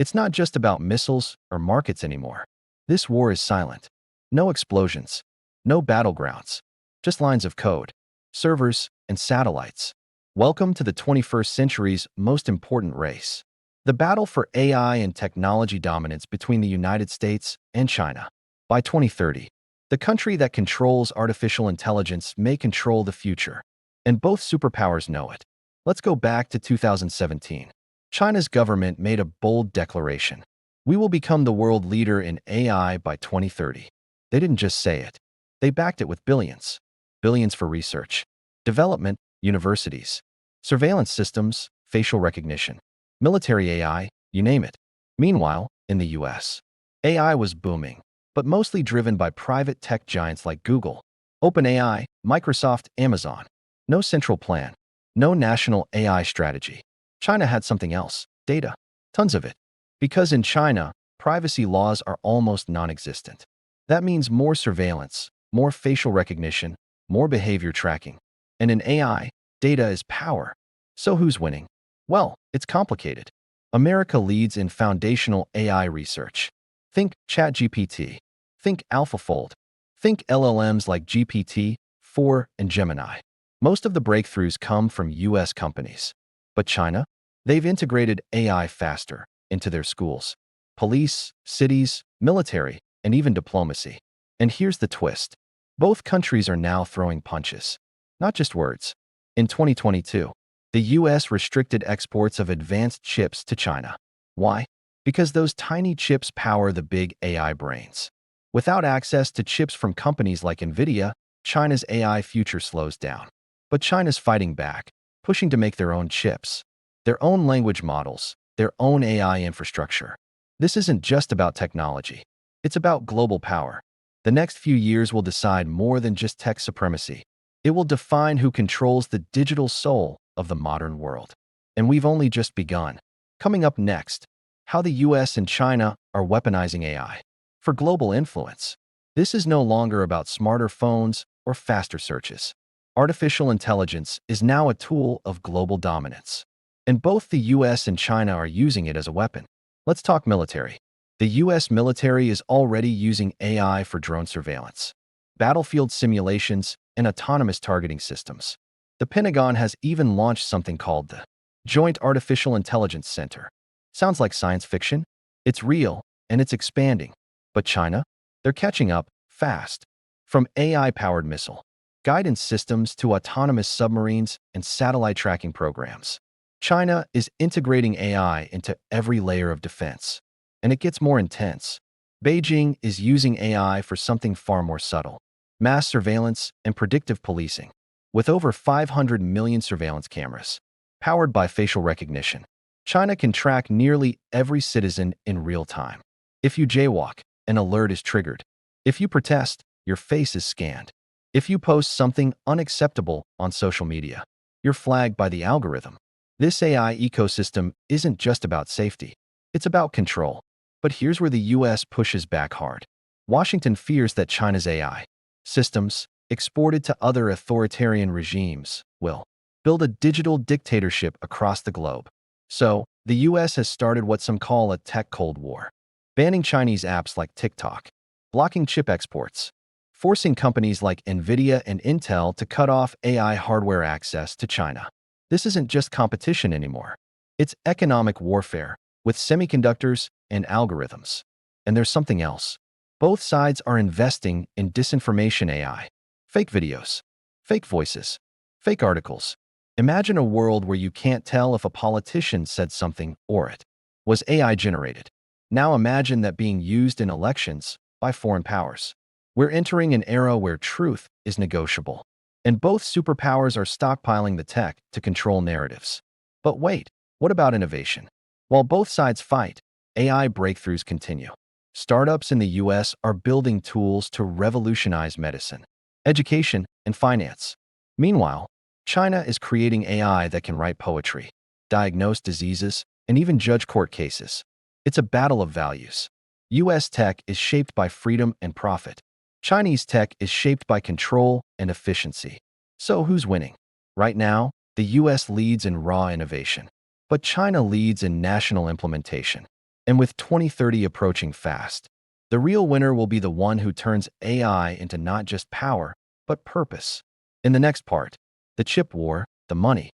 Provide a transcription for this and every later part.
It's not just about missiles or markets anymore. This war is silent. No explosions. No battlegrounds. Just lines of code, servers, and satellites. Welcome to the 21st century's most important race. The battle for AI and technology dominance between the United States and China. By 2030, the country that controls artificial intelligence may control the future. And both superpowers know it. Let's go back to 2017. China's government made a bold declaration. We will become the world leader in AI by 2030. They didn't just say it. They backed it with billions. Billions for research, development, universities, surveillance systems, facial recognition, military AI, you name it. Meanwhile, in the US, AI was booming, but mostly driven by private tech giants like Google, OpenAI, Microsoft, Amazon. No central plan, no national AI strategy. China had something else, data, tons of it. Because in China, privacy laws are almost non-existent. That means more surveillance, more facial recognition, more behavior tracking. And in AI, data is power. So who's winning? Well, it's complicated. America leads in foundational AI research. Think ChatGPT. Think AlphaFold. Think LLMs like GPT-4 and Gemini. Most of the breakthroughs come from US companies. But China? They've integrated AI faster into their schools, police, cities, military, and even diplomacy. And here's the twist. Both countries are now throwing punches, not just words. In 2022, the US restricted exports of advanced chips to China. Why? Because those tiny chips power the big AI brains. Without access to chips from companies like NVIDIA, China's AI future slows down. But China's fighting back, pushing to make their own chips, their own language models, their own AI infrastructure. This isn't just about technology. It's about global power. The next few years will decide more than just tech supremacy. It will define who controls the digital soul of the modern world. And we've only just begun. Coming up next, how the US and China are weaponizing AI for global influence. This is no longer about smarter phones or faster searches. Artificial intelligence is now a tool of global dominance. And both the US and China are using it as a weapon. Let's talk military. The US military is already using AI for drone surveillance, battlefield simulations, and autonomous targeting systems. The Pentagon has even launched something called the Joint Artificial Intelligence Center. Sounds like science fiction? It's real, and it's expanding. But China? They're catching up fast. From AI-powered missile guidance systems to autonomous submarines and satellite tracking programs, China is integrating AI into every layer of defense. And it gets more intense. Beijing is using AI for something far more subtle: mass surveillance and predictive policing. With over 500 million surveillance cameras, powered by facial recognition, China can track nearly every citizen in real time. If you jaywalk, an alert is triggered. If you protest, your face is scanned. If you post something unacceptable on social media, you're flagged by the algorithm. This AI ecosystem isn't just about safety. It's about control. But here's where the US pushes back hard. Washington fears that China's AI systems, exported to other authoritarian regimes, will build a digital dictatorship across the globe. So, the US has started what some call a tech Cold War, banning Chinese apps like TikTok, blocking chip exports, forcing companies like NVIDIA and Intel to cut off AI hardware access to China. This isn't just competition anymore. It's economic warfare with semiconductors and algorithms. And there's something else. Both sides are investing in disinformation AI, fake videos, fake voices, fake articles. Imagine a world where you can't tell if a politician said something or it was AI generated. Now imagine that being used in elections by foreign powers. We're entering an era where truth is negotiable, and both superpowers are stockpiling the tech to control narratives. But wait, what about innovation? While both sides fight, AI breakthroughs continue. Startups in the US are building tools to revolutionize medicine, education, and finance. Meanwhile, China is creating AI that can write poetry, diagnose diseases, and even judge court cases. It's a battle of values. US tech is shaped by freedom and profit. Chinese tech is shaped by control and efficiency. So who's winning? Right now, the US leads in raw innovation, but China leads in national implementation. And with 2030 approaching fast, the real winner will be the one who turns AI into not just power, but purpose. In the next part, the chip war, the money,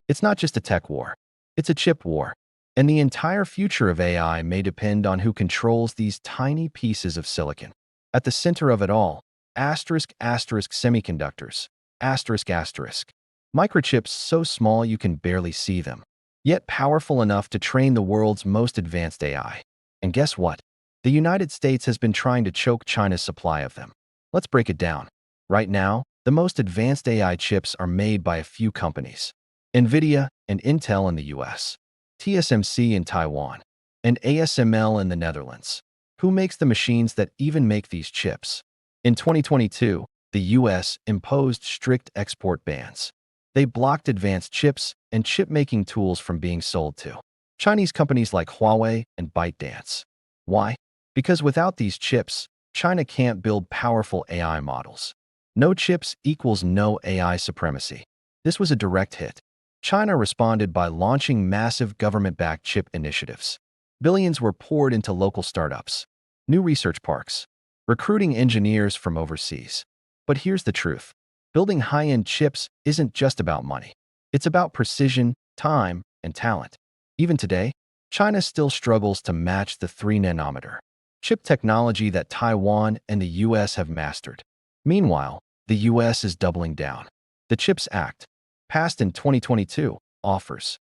it's not just a tech war, it's a chip war. And the entire future of AI may depend on who controls these tiny pieces of silicon. At the center of it all, semiconductors, microchips so small you can barely see them, yet powerful enough to train the world's most advanced AI. And guess what? The United States has been trying to choke China's supply of them. Let's break it down. Right now, the most advanced AI chips are made by a few companies: NVIDIA and Intel in the US, TSMC in Taiwan, and ASML in the Netherlands. Who makes the machines that even make these chips? In 2022, the US imposed strict export bans. They blocked advanced chips and chip-making tools from being sold to Chinese companies like Huawei and ByteDance. Why? Because without these chips, China can't build powerful AI models. No chips equals no AI supremacy. This was a direct hit. China responded by launching massive government-backed chip initiatives. Billions were poured into local startups, new research parks, recruiting engineers from overseas. But here's the truth. Building high-end chips isn't just about money. It's about precision, time, and talent. Even today, China still struggles to match the 3-nanometer chip technology that Taiwan and the US have mastered. Meanwhile, the US is doubling down. The CHIPS Act, passed in 2022, offers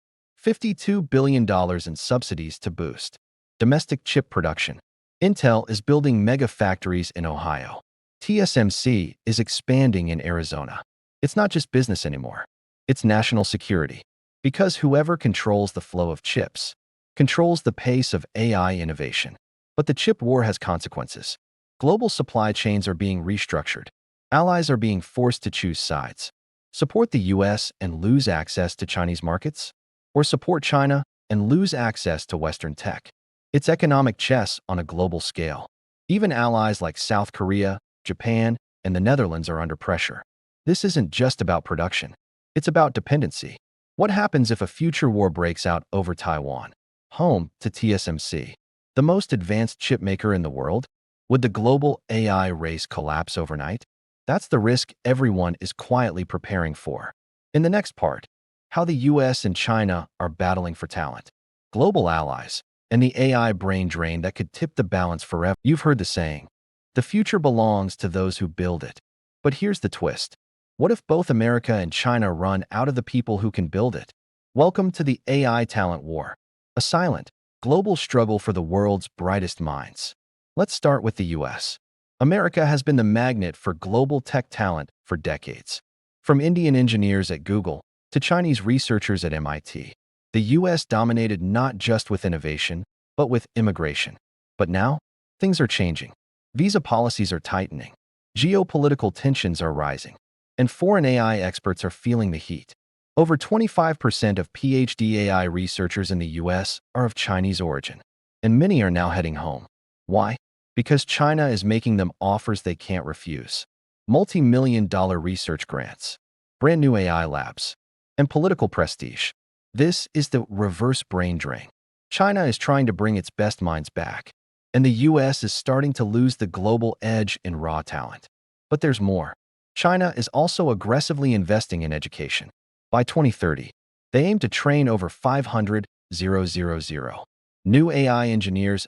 $52 billion in subsidies to boost domestic chip production. Intel is building mega factories in Ohio. TSMC is expanding in Arizona. It's not just business anymore. It's national security. Because whoever controls the flow of chips controls the pace of AI innovation. But the chip war has consequences. Global supply chains are being restructured. Allies are being forced to choose sides. Support the US and lose access to Chinese markets? Or support China and lose access to Western tech? It's economic chess on a global scale. Even allies like South Korea, Japan, and the Netherlands are under pressure. This isn't just about production. It's about dependency. What happens if a future war breaks out over Taiwan, home to TSMC, the most advanced chipmaker in the world? Would the global AI race collapse overnight? That's the risk everyone is quietly preparing for. In the next part, how the US and China are battling for talent, global allies, and the AI brain drain that could tip the balance forever. You've heard the saying, the future belongs to those who build it. But here's the twist. What if both America and China run out of the people who can build it? Welcome to the AI talent war, a silent, global struggle for the world's brightest minds. Let's start with the US. America has been the magnet for global tech talent for decades. From Indian engineers at Google to Chinese researchers at MIT, the US dominated not just with innovation, but with immigration. But now, things are changing. Visa policies are tightening. Geopolitical tensions are rising. And foreign AI experts are feeling the heat. Over 25% of PhD AI researchers in the US are of Chinese origin, and many are now heading home. Why? Because China is making them offers they can't refuse. Multi-million-dollar research grants, brand new AI labs, and political prestige. This is the reverse brain drain. China is trying to bring its best minds back, and the US is starting to lose the global edge in raw talent. But there's more. China is also aggressively investing in education. By 2030, they aim to train over 500,000 new AI engineers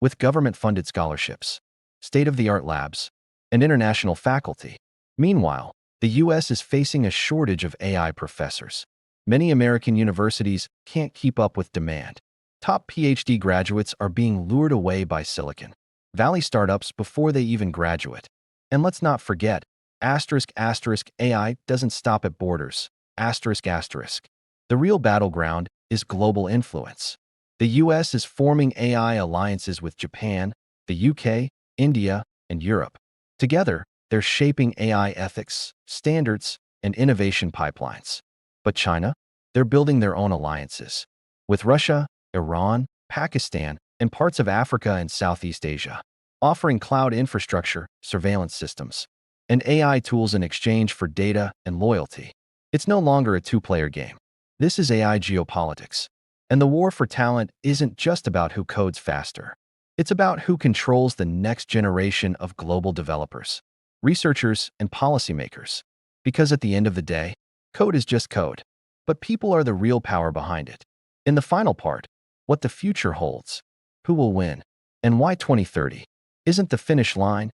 with government-funded scholarships, state-of-the-art labs, and international faculty. Meanwhile, the US is facing a shortage of AI professors. Many American universities can't keep up with demand. Top PhD graduates are being lured away by Silicon Valley startups before they even graduate. And let's not forget, AI doesn't stop at borders. The real battleground is global influence. The US is forming AI alliances with Japan, the UK, India, and Europe. Together, they're shaping AI ethics, standards, and innovation pipelines. But China? They're building their own alliances with Russia, Iran, Pakistan, and parts of Africa and Southeast Asia, offering cloud infrastructure, surveillance systems, and AI tools in exchange for data and loyalty. It's no longer a two-player game. This is AI geopolitics. And the war for talent isn't just about who codes faster. It's about who controls the next generation of global developers, researchers, and policymakers. Because at the end of the day, code is just code, but people are the real power behind it. In the final part, what the future holds, who will win, and why 2030 isn't the finish line,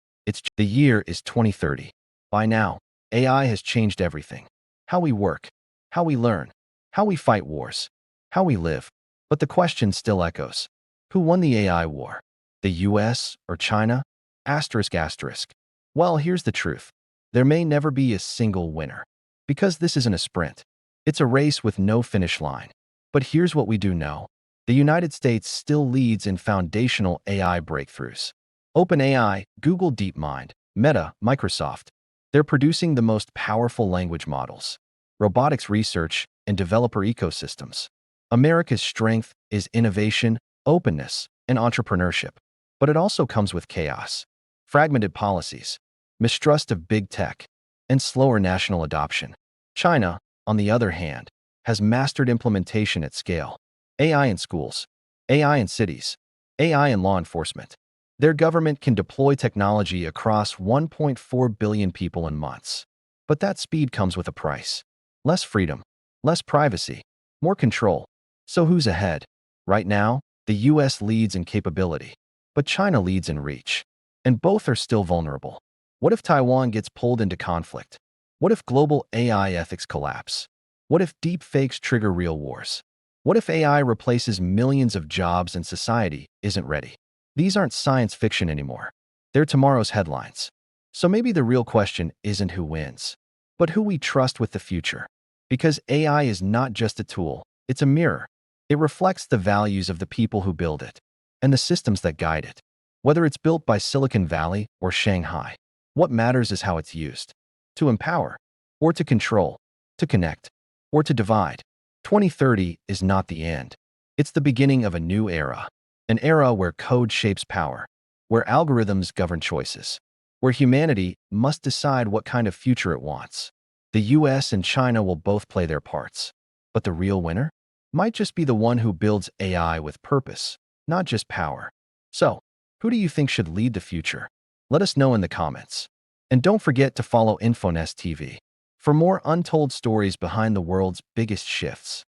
the year is 2030. By now, AI has changed everything. How we work, how we learn, how we fight wars, how we live. But the question still echoes. Who won the AI war? The US or China? Asterisk asterisk. Well, here's the truth. There may never be a single winner. Because this isn't a sprint. It's a race with no finish line. But here's what we do know. The United States still leads in foundational AI breakthroughs. OpenAI, Google DeepMind, Meta, Microsoft. They're producing the most powerful language models, robotics research, and developer ecosystems. America's strength is innovation, openness, and entrepreneurship. But it also comes with chaos, fragmented policies, mistrust of big tech, and slower national adoption. China, on the other hand, has mastered implementation at scale. AI in schools, AI in cities, AI in law enforcement. Their government can deploy technology across 1.4 billion people in months. But that speed comes with a price. Less freedom, less privacy, more control. So who's ahead? Right now, the US leads in capability, but China leads in reach. And both are still vulnerable. What if Taiwan gets pulled into conflict? What if global AI ethics collapse? What if deep fakes trigger real wars? What if AI replaces millions of jobs and society isn't ready? These aren't science fiction anymore. They're tomorrow's headlines. So maybe the real question isn't who wins, but who we trust with the future. Because AI is not just a tool, it's a mirror. It reflects the values of the people who build it and the systems that guide it. Whether it's built by Silicon Valley or Shanghai, what matters is how it's used. To empower, or to control, to connect, or to divide. 2030 is not the end. It's the beginning of a new era. An era where code shapes power, where algorithms govern choices, where humanity must decide what kind of future it wants. The US and China will both play their parts. But the real winner might just be the one who builds AI with purpose, not just power. So, who do you think should lead the future? Let us know in the comments. And don't forget to follow InfoNest TV for more untold stories behind the world's biggest shifts.